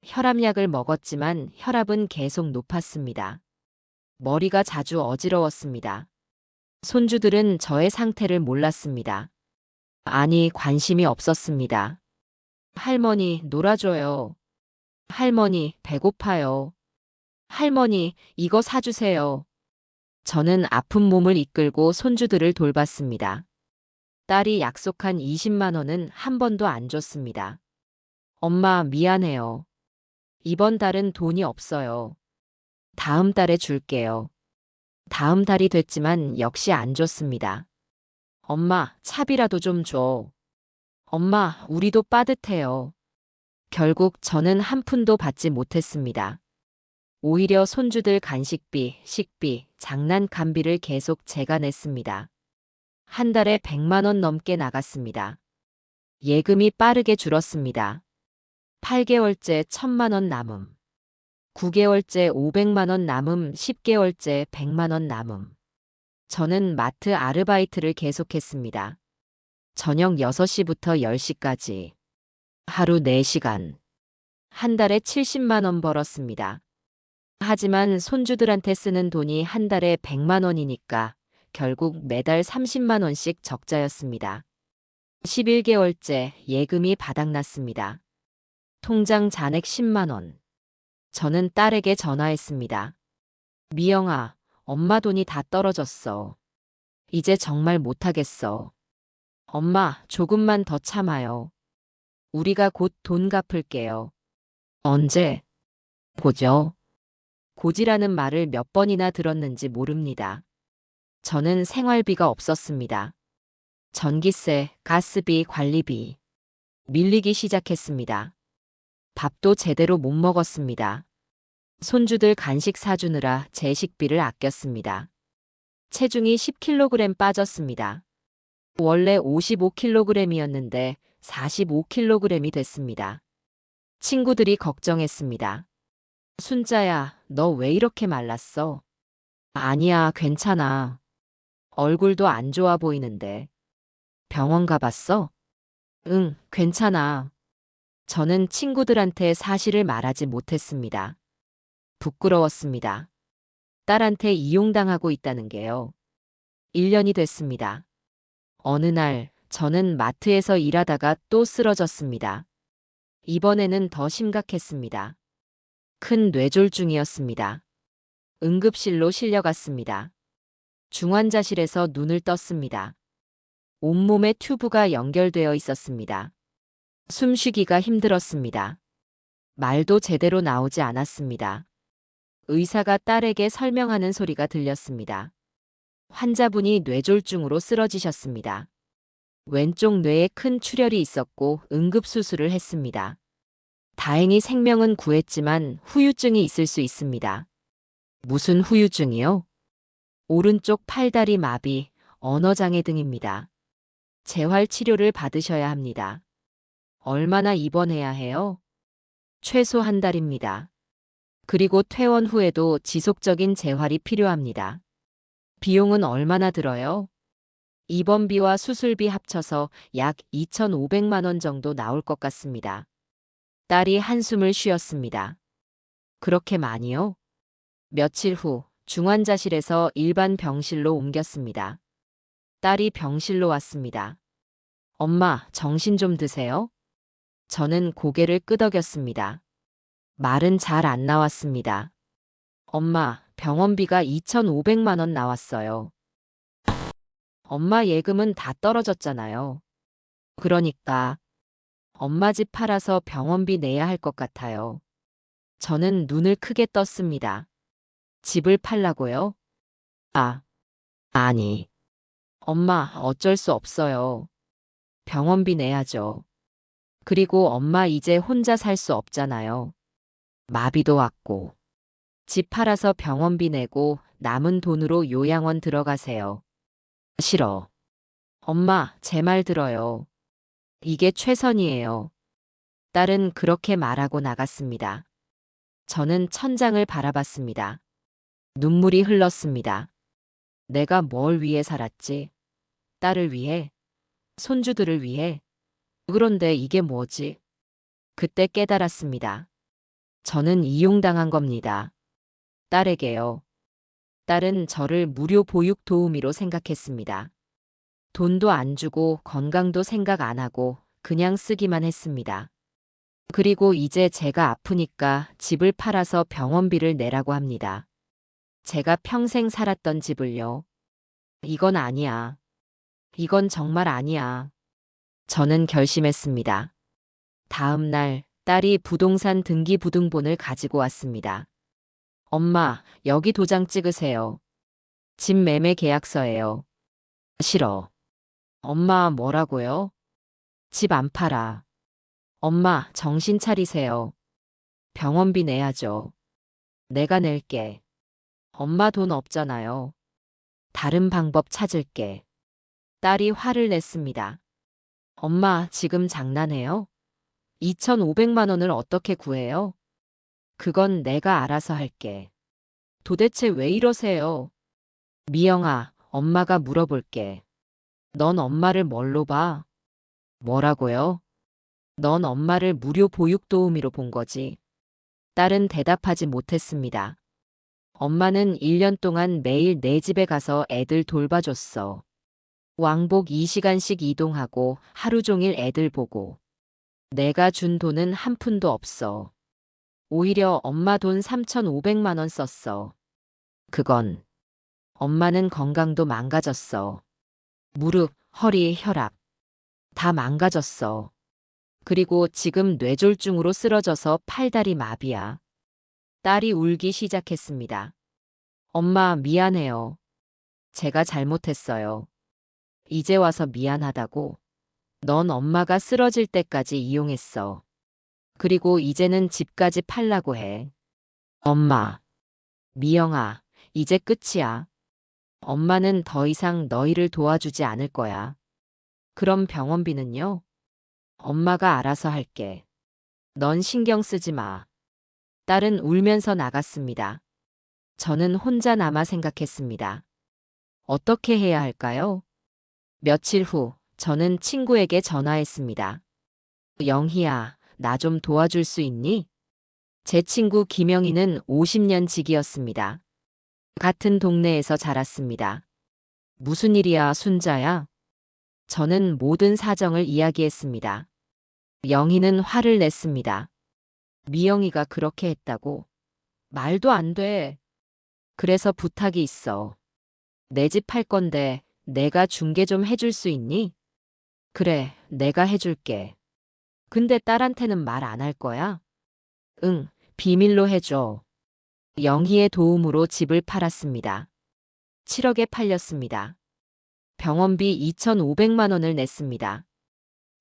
혈압약을 먹었지만 혈압은 계속 높았습니다. 머리가 자주 어지러웠습니다. 손주들은 저의 상태를 몰랐습니다. 아니, 관심이 없었습니다. 할머니, 놀아줘요. 할머니, 배고파요. 할머니, 이거 사주세요. 저는 아픈 몸을 이끌고 손주들을 돌봤습니다. 딸이 약속한 20만 원은 한 번도 안 줬습니다. 엄마, 미안해요. 이번 달은 돈이 없어요. 다음 달에 줄게요. 다음 달이 됐지만 역시 안 줬습니다. 엄마, 차비라도 좀 줘. 엄마, 우리도 빠듯해요. 결국 저는 한 푼도 받지 못했습니다. 오히려 손주들 간식비, 식비, 장난감비를 계속 제가 냈습니다. 한 달에 100만 원 넘게 나갔습니다. 예금이 빠르게 줄었습니다. 8개월째 1000만 원 남음. 9개월째 500만 원 남음, 10개월째 100만 원 남음. 저는 마트 아르바이트를 계속했습니다. 저녁 6시부터 10시까지. 하루 4시간. 한 달에 70만 원 벌었습니다. 하지만 손주들한테 쓰는 돈이 한 달에 100만 원이니까 결국 매달 30만 원씩 적자였습니다. 11개월째 예금이 바닥났습니다. 통장 잔액 10만 원. 저는 딸에게 전화했습니다. 미영아, 엄마 돈이 다 떨어졌어. 이제 정말 못하겠어. 엄마, 조금만 더 참아요. 우리가 곧 돈 갚을게요. 언제? 보죠. 고지라는 말을 몇 번이나 들었는지 모릅니다. 저는 생활비가 없었습니다. 전기세, 가스비, 관리비. 밀리기 시작했습니다. 밥도 제대로 못 먹었습니다. 손주들 간식 사주느라 제 식비를 아꼈습니다. 체중이 10kg 빠졌습니다. 원래 55kg이었는데 45kg이 됐습니다. 친구들이 걱정했습니다. 순자야, 너 왜 이렇게 말랐어? 아니야, 괜찮아. 얼굴도 안 좋아 보이는데. 병원 가봤어? 응, 괜찮아. 저는 친구들한테 사실을 말하지 못했습니다. 부끄러웠습니다. 딸한테 이용당하고 있다는 게요. 1년이 됐습니다. 어느 날 저는 마트에서 일하다가 또 쓰러졌습니다. 이번에는 더 심각했습니다. 큰 뇌졸중이었습니다. 응급실로 실려갔습니다. 중환자실에서 눈을 떴습니다. 온몸에 튜브가 연결되어 있었습니다. 숨쉬기가 힘들었습니다. 말도 제대로 나오지 않았습니다. 의사가 딸에게 설명하는 소리가 들렸습니다. 환자분이 뇌졸중으로 쓰러지셨습니다. 왼쪽 뇌에 큰 출혈이 있었고 응급수술을 했습니다. 다행히 생명은 구했지만 후유증이 있을 수 있습니다. 무슨 후유증이요? 오른쪽 팔다리 마비, 언어장애 등입니다. 재활 치료를 받으셔야 합니다. 얼마나 입원해야 해요? 최소 한 달입니다. 그리고 퇴원 후에도 지속적인 재활이 필요합니다. 비용은 얼마나 들어요? 입원비와 수술비 합쳐서 약 2,500만 원 정도 나올 것 같습니다. 딸이 한숨을 쉬었습니다. 그렇게 많이요? 며칠 후 중환자실에서 일반 병실로 옮겼습니다. 딸이 병실로 왔습니다. 엄마, 정신 좀 드세요? 저는 고개를 끄덕였습니다. 말은 잘 안 나왔습니다. 엄마, 병원비가 2,500만 원 나왔어요. 엄마 예금은 다 떨어졌잖아요. 그러니까 엄마 집 팔아서 병원비 내야 할 것 같아요. 저는 눈을 크게 떴습니다. 집을 팔라고요? 아, 아니. 엄마, 어쩔 수 없어요. 병원비 내야죠. 그리고 엄마 이제 혼자 살 수 없잖아요. 마비도 왔고. 집 팔아서 병원비 내고 남은 돈으로 요양원 들어가세요. 싫어. 엄마, 제 말 들어요. 이게 최선이에요. 딸은 그렇게 말하고 나갔습니다. 저는 천장을 바라봤습니다. 눈물이 흘렀습니다. 내가 뭘 위해 살았지? 딸을 위해? 손주들을 위해? 그런데 이게 뭐지? 그때 깨달았습니다. 저는 이용당한 겁니다. 딸에게요. 딸은 저를 무료 보육 도우미로 생각했습니다. 돈도 안 주고 건강도 생각 안 하고 그냥 쓰기만 했습니다. 그리고 이제 제가 아프니까 집을 팔아서 병원비를 내라고 합니다. 제가 평생 살았던 집을요. 이건 아니야. 이건 정말 아니야. 저는 결심했습니다. 다음 날 딸이 부동산 등기부등본을 가지고 왔습니다. 엄마, 여기 도장 찍으세요. 집 매매 계약서예요. 싫어. 엄마, 뭐라고요? 집 안 팔아. 엄마, 정신 차리세요. 병원비 내야죠. 내가 낼게. 엄마 돈 없잖아요. 다른 방법 찾을게. 딸이 화를 냈습니다. 엄마, 지금 장난해요? 2,500만 원을 어떻게 구해요? 그건 내가 알아서 할게. 도대체 왜 이러세요? 미영아, 엄마가 물어볼게. 넌 엄마를 뭘로 봐? 뭐라고요? 넌 엄마를 무료 보육 도우미로 본 거지. 딸은 대답하지 못했습니다. 엄마는 1년 동안 매일 내 집에 가서 애들 돌봐줬어. 왕복 2시간씩 이동하고 하루 종일 애들 보고. 내가 준 돈은 한 푼도 없어. 오히려 엄마 돈 3,500만 원 썼어. 그건 엄마는 건강도 망가졌어. 무릎, 허리, 혈압 다 망가졌어. 그리고 지금 뇌졸중으로 쓰러져서 팔다리 마비야. 딸이 울기 시작했습니다. 엄마, 미안해요. 제가 잘못했어요. 이제 와서 미안하다고. 넌 엄마가 쓰러질 때까지 이용했어. 그리고 이제는 집까지 팔라고 해. 엄마, 미영아, 이제 끝이야. 엄마는 더 이상 너희를 도와주지 않을 거야. 그럼 병원비는요? 엄마가 알아서 할게. 넌 신경 쓰지 마. 딸은 울면서 나갔습니다. 저는 혼자 남아 생각했습니다. 어떻게 해야 할까요? 며칠 후, 저는 친구에게 전화했습니다. 영희야, 나 좀 도와줄 수 있니? 제 친구 김영희는 50년 지기였습니다. 같은 동네에서 자랐습니다. 무슨 일이야, 순자야? 저는 모든 사정을 이야기했습니다. 영희는 화를 냈습니다. 미영이가 그렇게 했다고? 말도 안 돼. 그래서 부탁이 있어. 내 집 팔 건데 내가 중개 좀 해줄 수 있니? 그래, 내가 해줄게. 근데 딸한테는 말 안 할 거야? 응, 비밀로 해줘. 영희의 도움으로 집을 팔았습니다. 7억에 팔렸습니다. 병원비 2,500만 원을 냈습니다.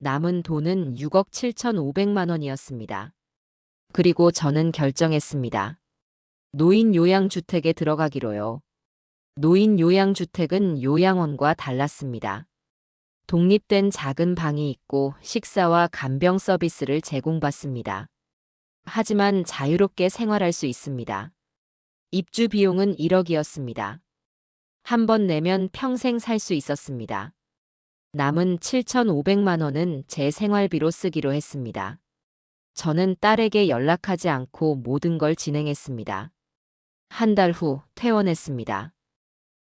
남은 돈은 6억 7,500만 원이었습니다. 그리고 저는 결정했습니다. 노인 요양주택에 들어가기로요. 노인 요양주택은 요양원과 달랐습니다. 독립된 작은 방이 있고 식사와 간병 서비스를 제공받습니다. 하지만 자유롭게 생활할 수 있습니다. 입주 비용은 1억이었습니다. 한 번 내면 평생 살 수 있었습니다. 남은 7,500만 원은 제 생활비로 쓰기로 했습니다. 저는 딸에게 연락하지 않고 모든 걸 진행했습니다. 한 달 후 퇴원했습니다.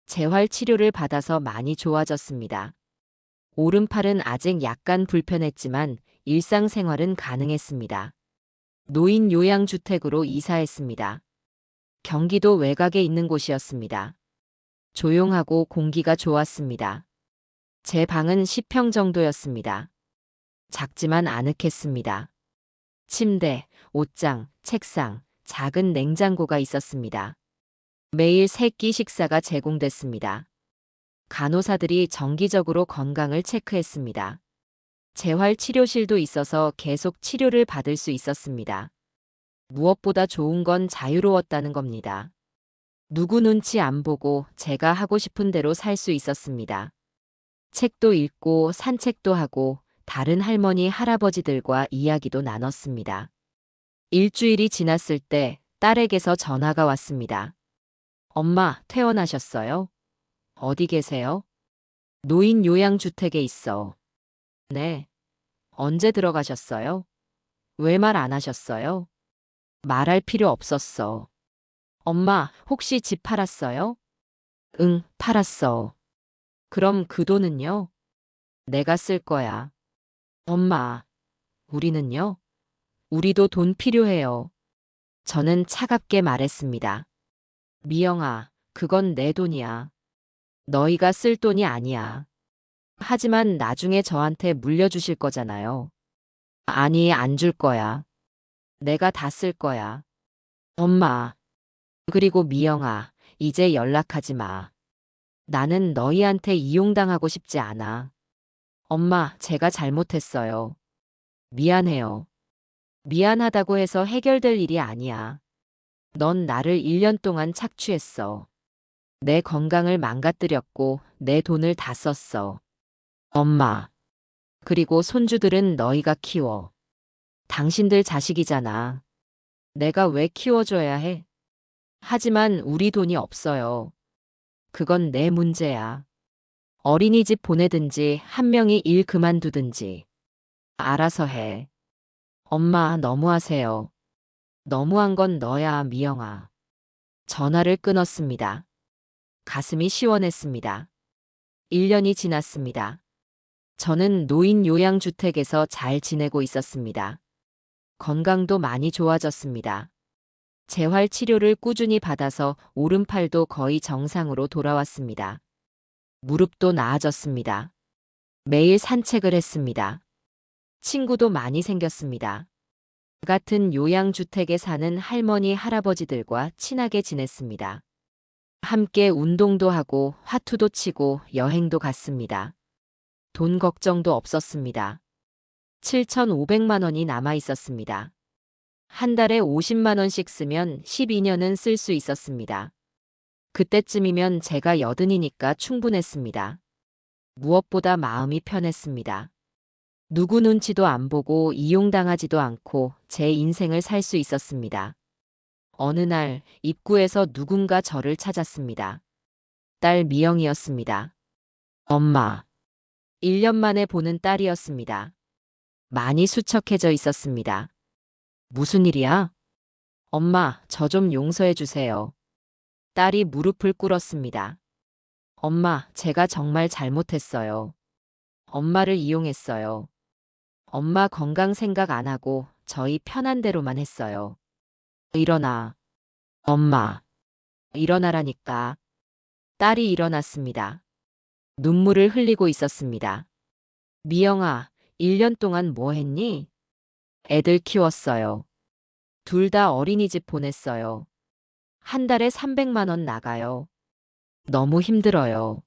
재활 치료를 받아서 많이 좋아졌습니다. 오른팔은 아직 약간 불편했지만 일상생활은 가능했습니다. 노인 요양주택으로 이사했습니다. 경기도 외곽에 있는 곳이었습니다. 조용하고 공기가 좋았습니다. 제 방은 10평 정도였습니다. 작지만 아늑했습니다. 침대, 옷장, 책상, 작은 냉장고가 있었습니다. 매일 세 끼 식사가 제공됐습니다. 간호사들이 정기적으로 건강을 체크했습니다. 재활 치료실도 있어서 계속 치료를 받을 수 있었습니다. 무엇보다 좋은 건 자유로웠다는 겁니다. 누구 눈치 안 보고 제가 하고 싶은 대로 살 수 있었습니다. 책도 읽고 산책도 하고 다른 할머니, 할아버지들과 이야기도 나눴습니다. 일주일이 지났을 때 딸에게서 전화가 왔습니다. 엄마, 퇴원하셨어요? 어디 계세요? 노인 요양주택에 있어. 네. 언제 들어가셨어요? 왜 말 안 하셨어요? 말할 필요 없었어. 엄마, 혹시 집 팔았어요? 응, 팔았어. 그럼 그 돈은요? 내가 쓸 거야. 엄마, 우리는요? 우리도 돈 필요해요. 저는 차갑게 말했습니다. 미영아, 그건 내 돈이야. 너희가 쓸 돈이 아니야. 하지만 나중에 저한테 물려주실 거잖아요. 아니, 안 줄 거야. 내가 다 쓸 거야. 엄마. 그리고 미영아, 이제 연락하지 마. 나는 너희한테 이용당하고 싶지 않아. 엄마, 제가 잘못했어요. 미안해요. 미안하다고 해서 해결될 일이 아니야. 넌 나를 1년 동안 착취했어. 내 건강을 망가뜨렸고 내 돈을 다 썼어. 엄마. 그리고 손주들은 너희가 키워. 당신들 자식이잖아. 내가 왜 키워줘야 해? 하지만 우리 돈이 없어요. 그건 내 문제야. 어린이집 보내든지 한 명이 일 그만두든지. 알아서 해. 엄마, 너무하세요. 너무한 건 너야, 미영아. 전화를 끊었습니다. 가슴이 시원했습니다. 1년이 지났습니다. 저는 노인 요양주택에서 잘 지내고 있었습니다. 건강도 많이 좋아졌습니다. 재활 치료를 꾸준히 받아서 오른팔도 거의 정상으로 돌아왔습니다. 무릎도 나아졌습니다. 매일 산책을 했습니다. 친구도 많이 생겼습니다. 같은 요양주택에 사는 할머니, 할아버지들과 친하게 지냈습니다. 함께 운동도 하고 화투도 치고 여행도 갔습니다. 돈 걱정도 없었습니다. 7,500만 원이 남아 있었습니다. 한 달에 50만 원씩 쓰면 12년은 쓸 수 있었습니다. 그때쯤이면 제가 80이니까 충분했습니다. 무엇보다 마음이 편했습니다. 누구 눈치도 안 보고 이용당하지도 않고 제 인생을 살 수 있었습니다. 어느 날 입구에서 누군가 저를 찾았습니다. 딸 미영이었습니다. 엄마. 1년 만에 보는 딸이었습니다. 많이 수척해져 있었습니다. 무슨 일이야? 엄마, 저 좀 용서해 주세요. 딸이 무릎을 꿇었습니다. 엄마, 제가 정말 잘못했어요. 엄마를 이용했어요. 엄마 건강 생각 안 하고 저희 편한 대로만 했어요. 일어나. 엄마. 일어나라니까. 딸이 일어났습니다. 눈물을 흘리고 있었습니다. 미영아, 1년 동안 뭐 했니? 애들 키웠어요. 둘 다 어린이집 보냈어요. 한 달에 300만 원 나가요. 너무 힘들어요.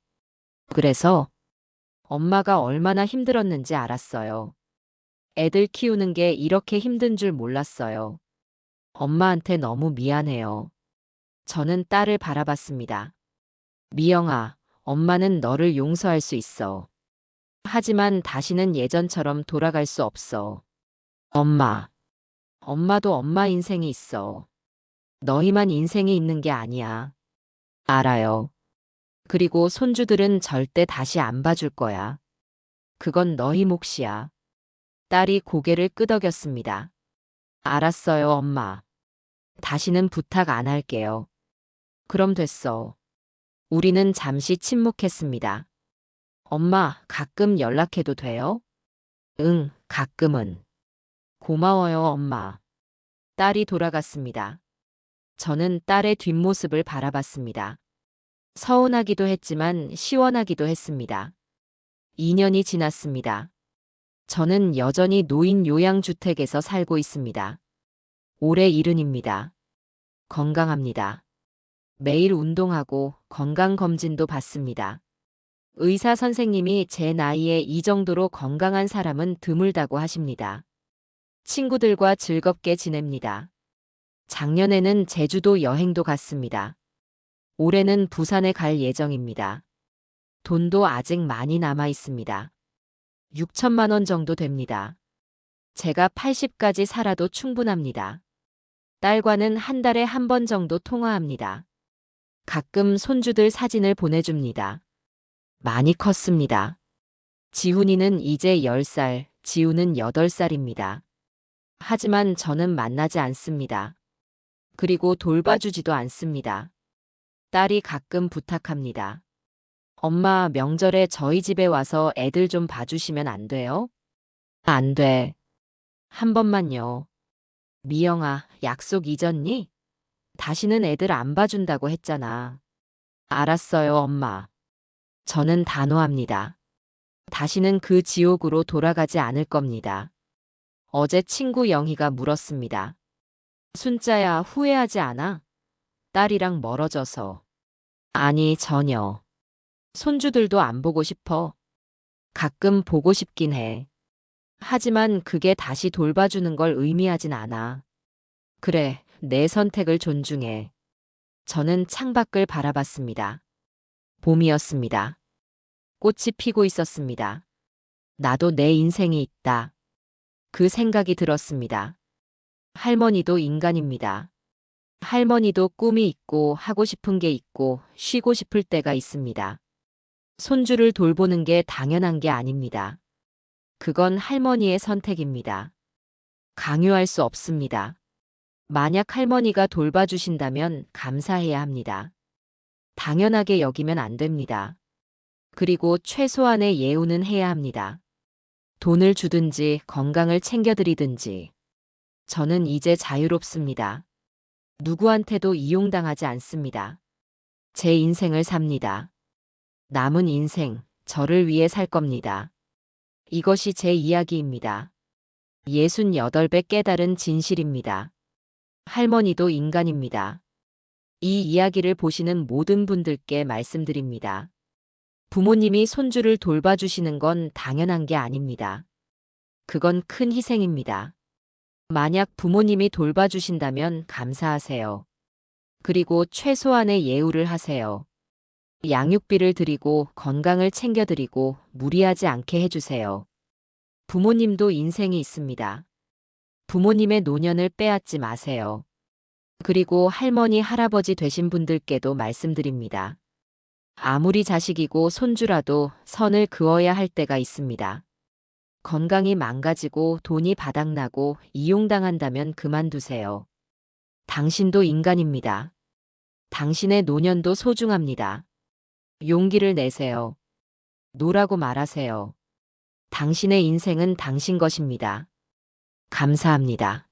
그래서 엄마가 얼마나 힘들었는지 알았어요. 애들 키우는 게 이렇게 힘든 줄 몰랐어요. 엄마한테 너무 미안해요. 저는 딸을 바라봤습니다. 미영아, 엄마는 너를 용서할 수 있어. 하지만 다시는 예전처럼 돌아갈 수 없어. 엄마. 엄마도 엄마 인생이 있어. 너희만 인생이 있는 게 아니야. 알아요. 그리고 손주들은 절대 다시 안 봐줄 거야. 그건 너희 몫이야. 딸이 고개를 끄덕였습니다. 알았어요, 엄마. 다시는 부탁 안 할게요. 그럼 됐어. 우리는 잠시 침묵했습니다. 엄마, 가끔 연락해도 돼요? 응, 가끔은. 고마워요, 엄마. 딸이 돌아갔습니다. 저는 딸의 뒷모습을 바라봤습니다. 서운하기도 했지만 시원하기도 했습니다. 2년이 지났습니다. 저는 여전히 노인 요양주택에서 살고 있습니다. 올해 70입니다. 건강합니다. 매일 운동하고 건강검진도 받습니다. 의사 선생님이 제 나이에 이 정도로 건강한 사람은 드물다고 하십니다. 친구들과 즐겁게 지냅니다. 작년에는 제주도 여행도 갔습니다. 올해는 부산에 갈 예정입니다. 돈도 아직 많이 남아 있습니다. 6천만 원 정도 됩니다. 제가 80까지 살아도 충분합니다. 딸과는 한 달에 한 번 정도 통화합니다. 가끔 손주들 사진을 보내줍니다. 많이 컸습니다. 지훈이는 이제 10살, 지우는 8살입니다. 하지만 저는 만나지 않습니다. 그리고 돌봐주지도 않습니다. 딸이 가끔 부탁합니다. 엄마, 명절에 저희 집에 와서 애들 좀 봐주시면 안 돼요? 안 돼. 한 번만요. 미영아, 약속 잊었니? 다시는 애들 안 봐준다고 했잖아. 알았어요, 엄마. 저는 단호합니다. 다시는 그 지옥으로 돌아가지 않을 겁니다. 어제 친구 영희가 물었습니다. 순자야, 후회하지 않아? 딸이랑 멀어져서. 아니, 전혀. 손주들도 안 보고 싶어. 가끔 보고 싶긴 해. 하지만 그게 다시 돌봐주는 걸 의미하진 않아. 그래, 내 선택을 존중해. 저는 창밖을 바라봤습니다. 봄이었습니다. 꽃이 피고 있었습니다. 나도 내 인생이 있다. 그 생각이 들었습니다. 할머니도 인간입니다. 할머니도 꿈이 있고 하고 싶은 게 있고 쉬고 싶을 때가 있습니다. 손주를 돌보는 게 당연한 게 아닙니다. 그건 할머니의 선택입니다. 강요할 수 없습니다. 만약 할머니가 돌봐주신다면 감사해야 합니다. 당연하게 여기면 안 됩니다. 그리고 최소한의 예우는 해야 합니다. 돈을 주든지 건강을 챙겨드리든지. 저는 이제 자유롭습니다. 누구한테도 이용당하지 않습니다. 제 인생을 삽니다. 남은 인생, 저를 위해 살 겁니다. 이것이 제 이야기입니다. 68배 깨달은 진실입니다. 할머니도 인간입니다. 이 이야기를 보시는 모든 분들께 말씀드립니다. 부모님이 손주를 돌봐주시는 건 당연한 게 아닙니다. 그건 큰 희생입니다. 만약 부모님이 돌봐주신다면 감사하세요. 그리고 최소한의 예우를 하세요. 양육비를 드리고 건강을 챙겨드리고 무리하지 않게 해주세요. 부모님도 인생이 있습니다. 부모님의 노년을 빼앗지 마세요. 그리고 할머니, 할아버지 되신 분들께도 말씀드립니다. 아무리 자식이고 손주라도 선을 그어야 할 때가 있습니다. 건강이 망가지고 돈이 바닥나고 이용당한다면 그만두세요. 당신도 인간입니다. 당신의 노년도 소중합니다. 용기를 내세요. 노라고 말하세요. 당신의 인생은 당신 것입니다. 감사합니다.